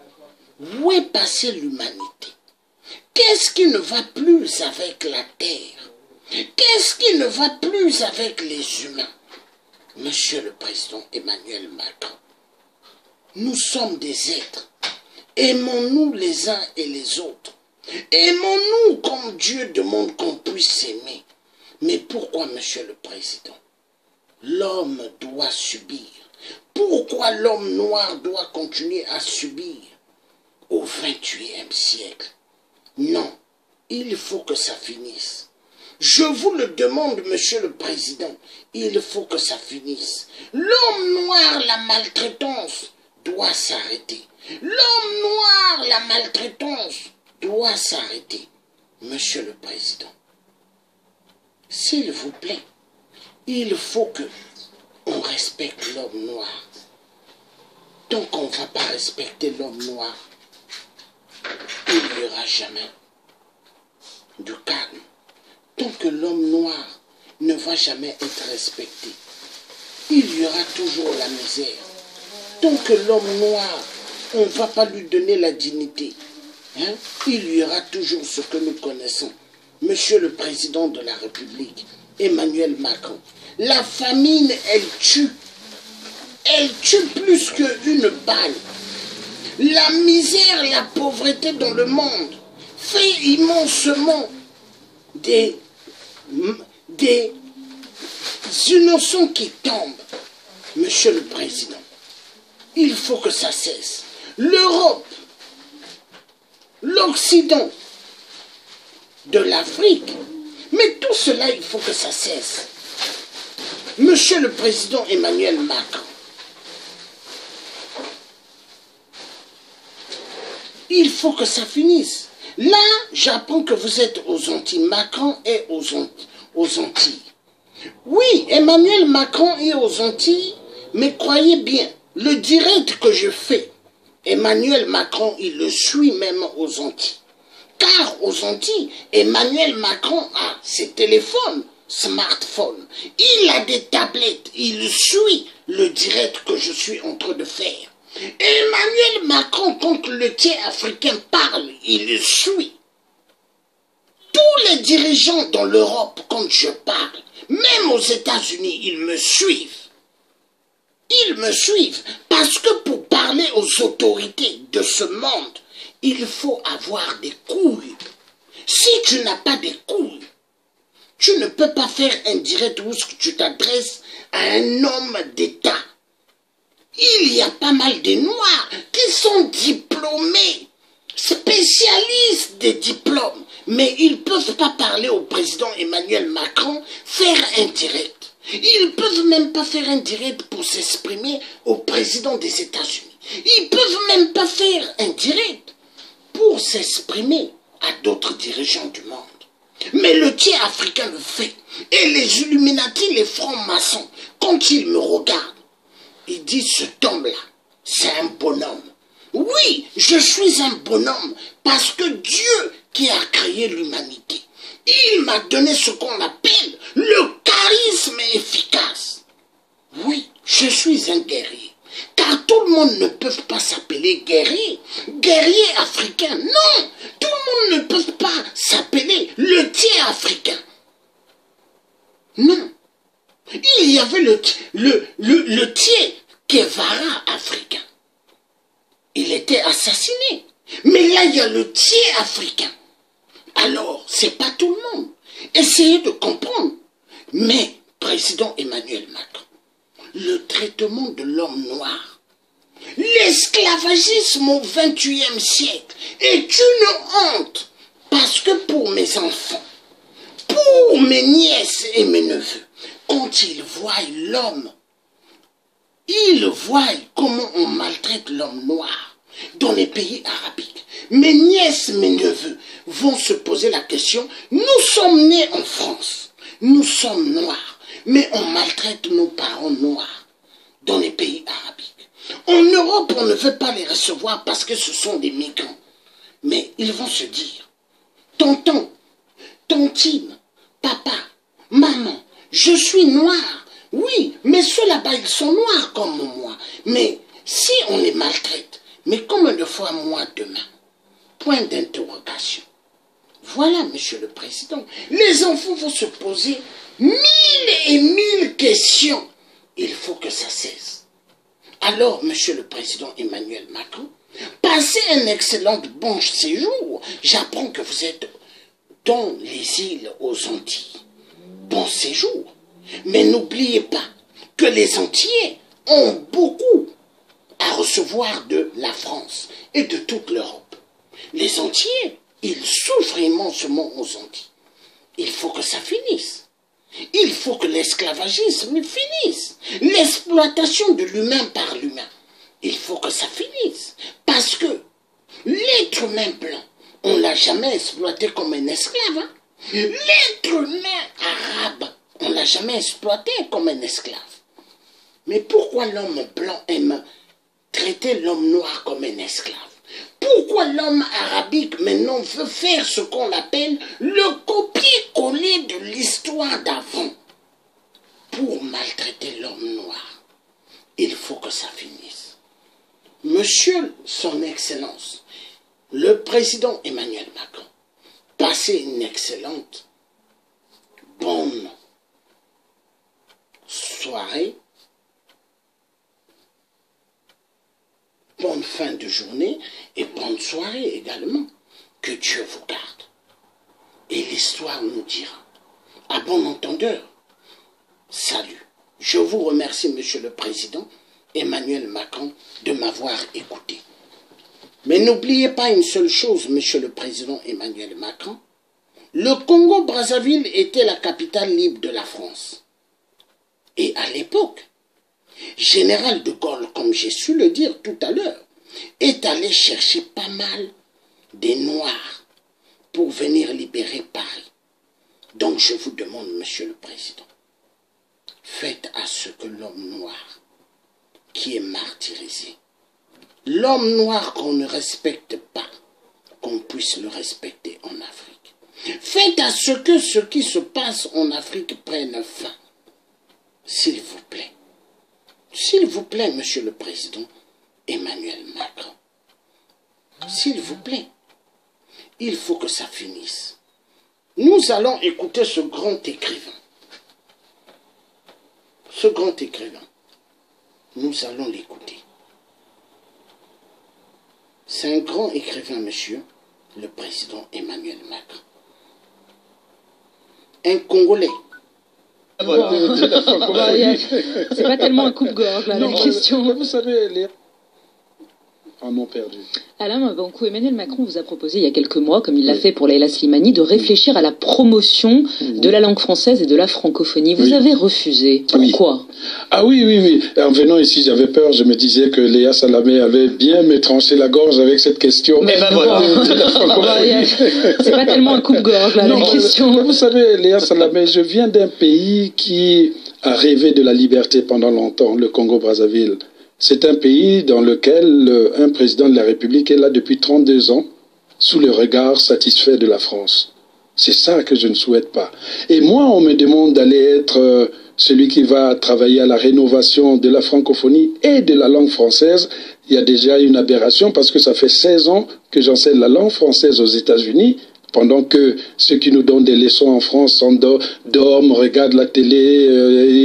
Speaker 1: Où est passée l'humanité? Qu'est-ce qui ne va plus avec la terre? Qu'est-ce qui ne va plus avec les humains? Monsieur le Président Emmanuel Macron, nous sommes des êtres. Aimons-nous les uns et les autres. Aimons-nous comme Dieu demande qu'on puisse s'aimer. Mais pourquoi, Monsieur le Président, l'homme doit subir? Pourquoi l'homme noir doit continuer à subir? au XXIe siècle. Non, il faut que ça finisse. Je vous le demande, Monsieur le Président, il faut que ça finisse. L'homme noir, la maltraitance, doit s'arrêter. L'homme noir, la maltraitance, doit s'arrêter. Monsieur le Président, s'il vous plaît, il faut que on respecte l'homme noir. Tant qu'on ne va pas respecter l'homme noir, il n'y aura jamais de calme. Tant que l'homme noir ne va jamais être respecté, il y aura toujours la misère. Tant que l'homme noir, on ne va pas lui donner la dignité, hein, il y aura toujours ce que nous connaissons. Monsieur le Président de la République, Emmanuel Macron, la famine, elle tue. Elle tue plus qu'une balle. La misère, la pauvreté dans le monde fait immensément des innocents qui tombent. Monsieur le Président, il faut que ça cesse. L'Europe, l'Occident, de l'Afrique, mais tout cela, il faut que ça cesse. Monsieur le Président Emmanuel Macron, il faut que ça finisse. Là, j'apprends que vous êtes aux Antilles. Macron est aux Antilles. Oui, Emmanuel Macron est aux Antilles, mais croyez bien, le direct que je fais, Emmanuel Macron, il le suit même aux Antilles. Car aux Antilles, Emmanuel Macron a ses téléphones, smartphones, il a des tablettes, il suit le direct que je suis en train de faire. Emmanuel Macron, quand le tiers africain parle, il le suit. Tous les dirigeants dans l'Europe, quand je parle, même aux États-Unis, ils me suivent. Ils me suivent parce que pour parler aux autorités de ce monde, il faut avoir des couilles. Si tu n'as pas des couilles, tu ne peux pas faire un direct où tu t'adresses à un homme d'État. Il y a pas mal de Noirs qui sont diplômés, spécialistes des diplômes, mais ils ne peuvent pas parler au président Emmanuel Macron, faire un direct. Ils ne peuvent même pas faire un direct pour s'exprimer au président des États-Unis. Ils ne peuvent même pas faire un direct pour s'exprimer à d'autres dirigeants du monde. Mais le tiers africain le fait. Et les Illuminati, les francs-maçons, quand ils me regardent, ils disent, cet homme-là, c'est un bonhomme. Oui, je suis un bonhomme parce que Dieu qui a créé l'humanité, il m'a donné ce qu'on appelle le charisme efficace. Oui, je suis un guerrier. Car tout le monde ne peut pas s'appeler guerrier. Guerrier africain, non. Tout le monde ne peut pas s'appeler le tiers africain. Non. Il y avait le tiers Guevara africain. Il était assassiné. Mais là, il y a le tiers africain. Alors, c'est pas tout le monde. Essayez de comprendre. Mais, président Emmanuel Macron, le traitement de l'homme noir, l'esclavagisme au XXIe siècle est une honte. Parce que pour mes enfants, pour mes nièces et mes neveux, quand ils voient l'homme, ils voient comment on maltraite l'homme noir dans les pays arabiques. Mes nièces, mes neveux vont se poser la question, nous sommes nés en France, nous sommes noirs, mais on maltraite nos parents noirs dans les pays arabiques. En Europe, on ne veut pas les recevoir parce que ce sont des migrants. Mais ils vont se dire, tonton, tontine, papa, maman, je suis noir. Oui, mais ceux là-bas, ils sont noirs comme moi. Mais si on les maltraite, mais combien de fois moi demain? Point d'interrogation. Voilà, Monsieur le Président. Les enfants vont se poser 1000 et 1000 questions. Il faut que ça cesse. Alors, Monsieur le Président Emmanuel Macron, passez un excellent bon séjour. J'apprends que vous êtes dans les îles aux Antilles. Bon séjour. Mais n'oubliez pas que les Antillais ont beaucoup à recevoir de la France et de toute l'Europe. Les Antillais, ils souffrent immensément aux Antilles. Il faut que ça finisse. Il faut que l'esclavagisme finisse. L'exploitation de l'humain par l'humain. Il faut que ça finisse. Parce que l'être humain blanc, on ne l'a jamais exploité comme un esclave. Hein? L'être humain arabe, on ne l'a jamais exploité comme un esclave. Mais pourquoi l'homme blanc aime traiter l'homme noir comme un esclave? Pourquoi l'homme arabique maintenant veut faire ce qu'on appelle le copier-coller de l'histoire d'avant pour maltraiter l'homme noir? Il faut que ça finisse. Monsieur son Excellence, le président Emmanuel Macron, passez une excellente, bonne soirée, bonne fin de journée et bonne soirée également. Que Dieu vous garde. Et l'histoire nous dira. À bon entendeur, salut. Je vous remercie, Monsieur le Président Emmanuel Macron, de m'avoir écouté. Mais n'oubliez pas une seule chose, Monsieur le Président Emmanuel Macron. Le Congo-Brazzaville était la capitale libre de la France. Et à l'époque, Général de Gaulle, comme j'ai su le dire tout à l'heure, est allé chercher pas mal des Noirs pour venir libérer Paris. Donc je vous demande, Monsieur le Président, faites à ce que l'homme noir qui est martyrisé, l'homme noir qu'on ne respecte pas, qu'on puisse le respecter en Afrique. Faites à ce que ce qui se passe en Afrique prenne fin. S'il vous plaît. S'il vous plaît, Monsieur le Président Emmanuel Macron. S'il vous plaît. Il faut que ça finisse. Nous allons écouter ce grand écrivain. Ce grand écrivain. Nous allons l'écouter. C'est un grand écrivain, Monsieur le Président Emmanuel Macron. Un Congolais.
Speaker 8: C'est pas tellement un coupe-gorge, là, la question.
Speaker 11: Vous savez, les... vraiment perdu.
Speaker 12: Alain Mabankou, Emmanuel Macron vous a proposé il y a quelques mois, comme il l'a fait pour Leïla Slimani, de réfléchir à la promotion de la langue française et de la francophonie. Vous avez refusé. Pourquoi?
Speaker 11: Ah oui. En venant ici, j'avais peur. Je me disais que Léa Salamé avait bien me tranché la gorge avec cette question.
Speaker 12: Mais ben voilà. C'est pas tellement un coupe-gorge, là, la question.
Speaker 11: Vous savez, Léa Salamé, je viens d'un pays qui a rêvé de la liberté pendant longtemps, le Congo-Brazzaville. C'est un pays dans lequel un président de la République est là depuis 32 ans, sous le regard satisfait de la France. C'est ça que je ne souhaite pas. Et moi, on me demande d'aller être celui qui va travailler à la rénovation de la francophonie et de la langue française. Il y a déjà une aberration parce que ça fait 16 ans que j'enseigne la langue française aux États-Unis, pendant que ceux qui nous donnent des leçons en France dorment, regardent la télé,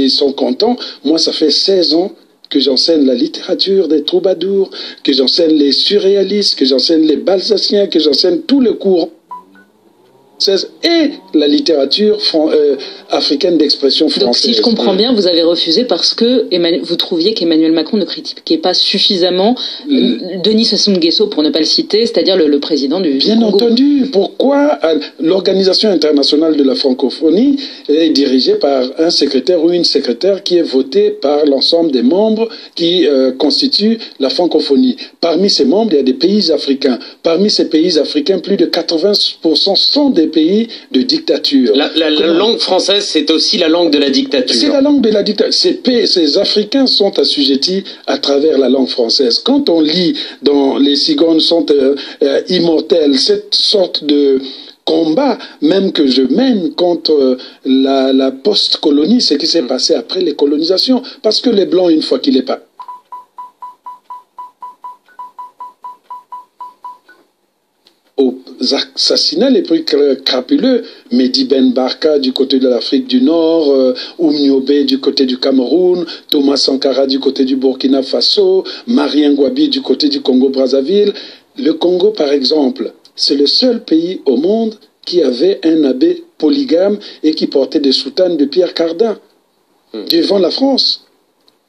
Speaker 11: ils sont contents. Moi, ça fait 16 ans que j'enseigne la littérature des troubadours, que j'enseigne les surréalistes, que j'enseigne les balsaciens, que j'enseigne tout le cours et la littérature africaine d'expression française.
Speaker 12: Donc si je comprends bien, vous avez refusé parce que vous trouviez qu'Emmanuel Macron ne critiquait pas suffisamment Denis Sassou Nguesso, pour ne pas le citer, c'est-à-dire le président du
Speaker 11: Bien
Speaker 12: Congo.
Speaker 11: entendu. Pourquoi l'Organisation internationale de la francophonie est dirigée par un secrétaire ou une secrétaire qui est votée par l'ensemble des membres qui constituent la francophonie. Parmi ces membres, il y a des pays africains. Parmi ces pays africains, plus de 80% sont des pays de dictature.
Speaker 13: La langue française, c'est aussi la langue de la dictature.
Speaker 11: C'est la langue de la dictature. Ces Africains sont assujettis à travers la langue française. Quand on lit dans Les Cigognes sont immortels, cette sorte de combat même que je mène contre la post-colonie, ce qui s'est passé après les colonisations, parce que les Blancs, une fois qu'il est pas aux assassinats les plus crapuleux, Mehdi Ben Barka du côté de l'Afrique du Nord, Oumniobé du côté du Cameroun, Thomas Sankara du côté du Burkina Faso, Marie Ngouabi du côté du Congo-Brazzaville. Le Congo, par exemple, c'est le seul pays au monde qui avait un abbé polygame et qui portait des soutanes de Pierre Cardin devant la France.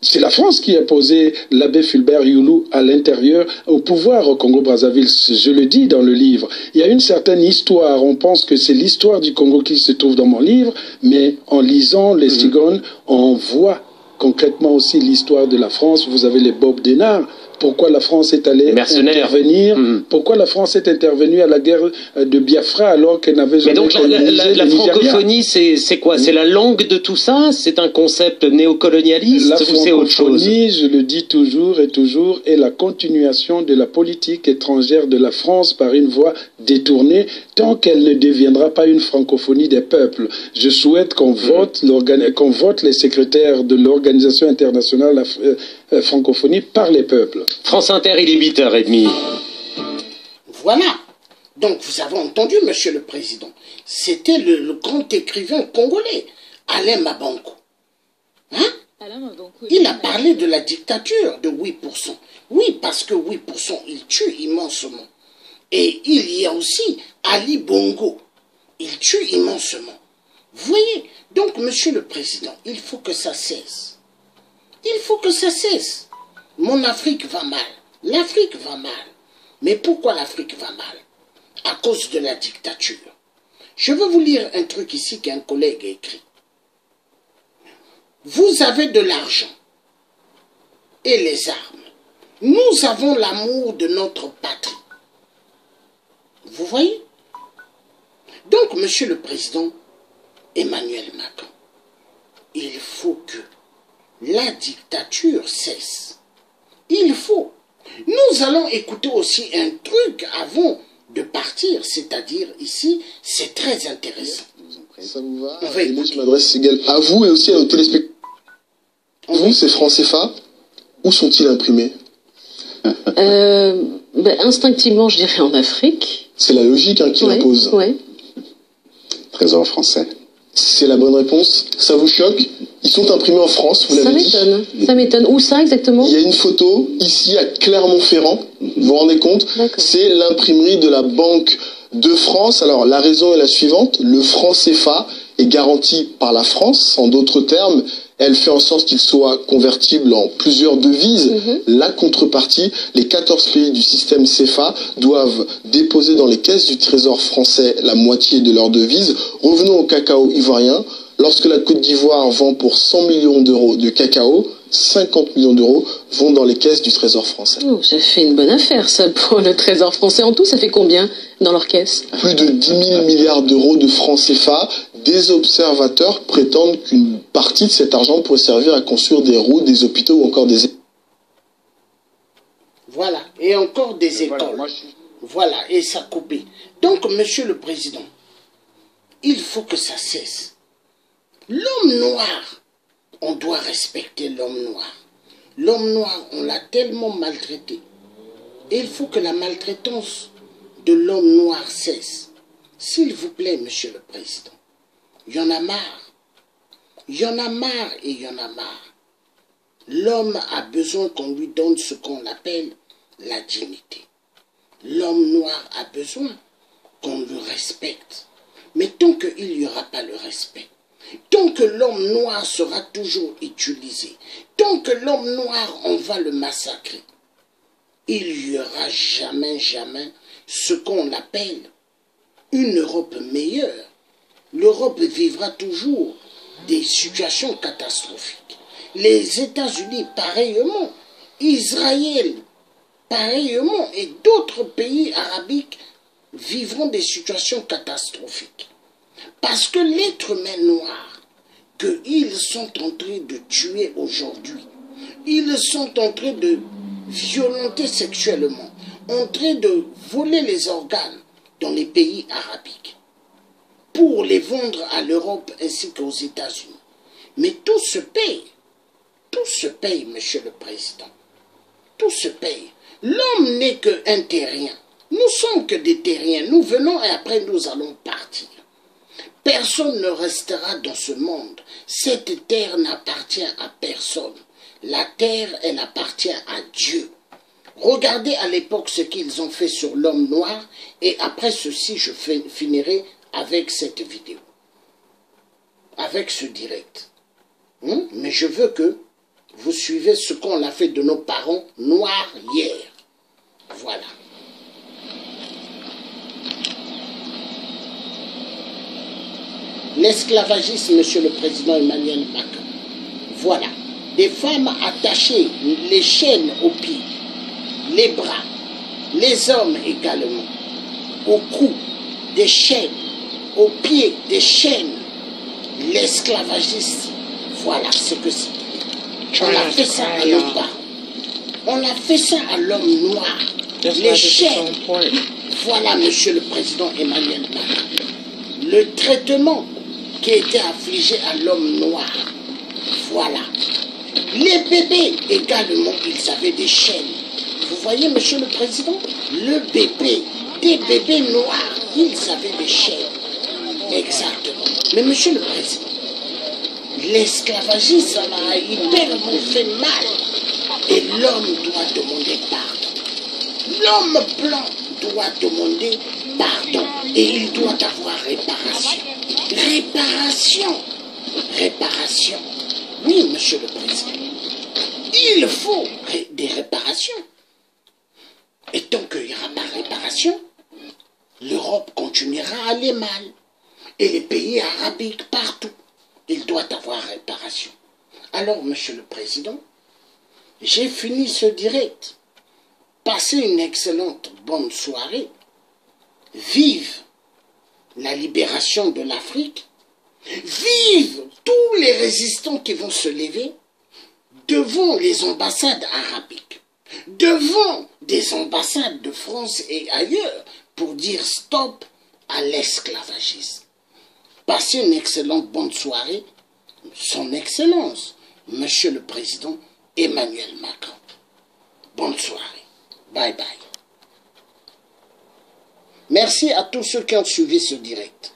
Speaker 11: C'est la France qui a posé l'abbé Fulbert Youlou à l'intérieur, au pouvoir au Congo-Brazzaville. Je le dis dans le livre. Il y a une certaine histoire. On pense que c'est l'histoire du Congo qui se trouve dans mon livre, mais en lisant les Cigognes, on voit concrètement aussi l'histoire de la France. Vous avez les Bob Denard. Pourquoi la France est allée intervenir? Pourquoi la France est intervenue à la guerre de Biafra alors qu'elle n'avait jamais colonisé
Speaker 13: la francophonie, c'est quoi? C'est la langue de tout ça? C'est un concept néocolonialiste ou c'est autre chose?
Speaker 11: La francophonie, je le dis toujours et toujours, est la continuation de la politique étrangère de la France par une voie détournée tant qu'elle ne deviendra pas une francophonie des peuples. Je souhaite qu'on vote, qu'on vote les secrétaires de l'Organisation internationale francophonie par les peuples.
Speaker 13: France Inter, il est 8h30.
Speaker 1: Voilà. Donc vous avez entendu, Monsieur le Président. C'était le grand écrivain congolais, Alain Mabankou. Hein? Il a parlé de la dictature de 8%. Oui, parce que 8%, il tue immensement. Et il y a aussi Ali Bongo. Il tue immensement. Vous voyez? Donc, Monsieur le Président, il faut que ça cesse. Il faut que ça cesse. Mon Afrique va mal. L'Afrique va mal. Mais pourquoi l'Afrique va mal? À cause de la dictature. Je veux vous lire un truc ici qu'un collègue a écrit. Vous avez de l'argent et les armes. Nous avons l'amour de notre patrie. Vous voyez? Donc, Monsieur le Président Emmanuel Macron, il faut que la dictature cesse. Il faut. Nous allons écouter aussi un truc avant de partir, c'est-à-dire ici, c'est très intéressant.
Speaker 14: Ça vous va? Et moi, je m'adresse également à vous et aussi à nos téléspectateurs. Vous, ces francs CFA, où sont-ils imprimés?
Speaker 10: Instinctivement, je dirais en Afrique.
Speaker 14: C'est la logique qui l'impose.
Speaker 10: Oui.
Speaker 14: Trésor français. C'est la bonne réponse. Ça vous choque? Ils sont imprimés en France, vous l'avez dit.
Speaker 10: Ça m'étonne. Où ça exactement?
Speaker 14: Il y a une photo ici à Clermont-Ferrand. Vous vous rendez compte? C'est l'imprimerie de la Banque de France. Alors la raison est la suivante. Le franc CFA est garanti par la France. En d'autres termes, elle fait en sorte qu'il soit convertible en plusieurs devises. La contrepartie, les 14 pays du système CFA doivent déposer dans les caisses du Trésor français la moitié de leurs devises. Revenons au cacao ivoirien. Lorsque la Côte d'Ivoire vend pour 100 millions d'euros de cacao, 50 millions d'euros vont dans les caisses du Trésor français.
Speaker 10: Oh, ça fait une bonne affaire, ça, pour le Trésor français. En tout, ça fait combien dans leurs caisses?
Speaker 14: Plus de 10 000 milliards d'euros de francs CFA. Des observateurs prétendent qu'une partie de cet argent pourrait servir à construire des routes, des hôpitaux ou encore des...
Speaker 1: Voilà, et encore des écoles. Voilà, et ça coupé. Donc, Monsieur le Président, il faut que ça cesse. L'homme noir, on doit respecter l'homme noir. L'homme noir, on l'a tellement maltraité. Et il faut que la maltraitance de l'homme noir cesse. S'il vous plaît, Monsieur le Président, il y en a marre. Il y en a marre et il y en a marre. L'homme a besoin qu'on lui donne ce qu'on appelle la dignité. L'homme noir a besoin qu'on le respecte. Mais tant qu'il n'y aura pas le respect, tant que l'homme noir sera toujours utilisé, tant que l'homme noir, on va le massacrer, il n'y aura jamais, jamais ce qu'on appelle une Europe meilleure. L'Europe vivra toujours des situations catastrophiques. Les États-Unis, pareillement, Israël, pareillement, et d'autres pays arabiques vivront des situations catastrophiques. Parce que l'être humain noir, qu'ils sont en train de tuer aujourd'hui, ils sont en train de violenter sexuellement, en train de voler les organes dans les pays arabiques, pour les vendre à l'Europe ainsi qu'aux États-Unis. Mais tout se paye. Tout se paye, Monsieur le Président. Tout se paye. L'homme n'est qu'un terrien. Nous sommes que des terriens. Nous venons et après nous allons partir. Personne ne restera dans ce monde. Cette terre n'appartient à personne. La terre, elle appartient à Dieu. Regardez à l'époque ce qu'ils ont fait sur l'homme noir et après ceci, je finirai avec cette vidéo, avec ce direct. Mais je veux que Vous suivez ce qu'on a fait de nos parents noirs hier. Voilà. L'esclavagisme, Monsieur le Président Emmanuel Macron. Voilà. Des femmes attachées, les chaînes aux pieds, les bras, les hommes également, au cou, des chaînes, aux pieds, des chaînes. L'esclavagisme, voilà ce que c'est. On a fait ça à nos parents. On a fait ça à l'homme noir. Les chaînes. Voilà, Monsieur le Président Emmanuel Macron. Le traitement qui était affligé à l'homme noir. Voilà. Les bébés également, ils avaient des chaînes. Vous voyez, Monsieur le Président, le bébé, des bébés noirs, ils avaient des chaînes. Exactement. Mais Monsieur le Président, l'esclavagisme, ça m'a hyper fait mal. Et l'homme doit demander pardon. L'homme blanc doit demander pardon. Et il doit avoir réparation. Réparation. Réparation. Oui, Monsieur le Président. Il faut des réparations. Et tant qu'il n'y aura pas de réparation, l'Europe continuera à aller mal. Et les pays arabiques partout. Il doit avoir réparation. Alors, Monsieur le Président, j'ai fini ce direct. Passez une excellente bonne soirée. Vive la libération de l'Afrique. Vive tous les résistants qui vont se lever devant les ambassades arabiques, devant des ambassades de France et ailleurs pour dire stop à l'esclavagisme. Passez une excellente bonne soirée. Son Excellence, Monsieur le Président Emmanuel Macron. Bonne soirée. Bye bye. Merci à tous ceux qui ont suivi ce direct.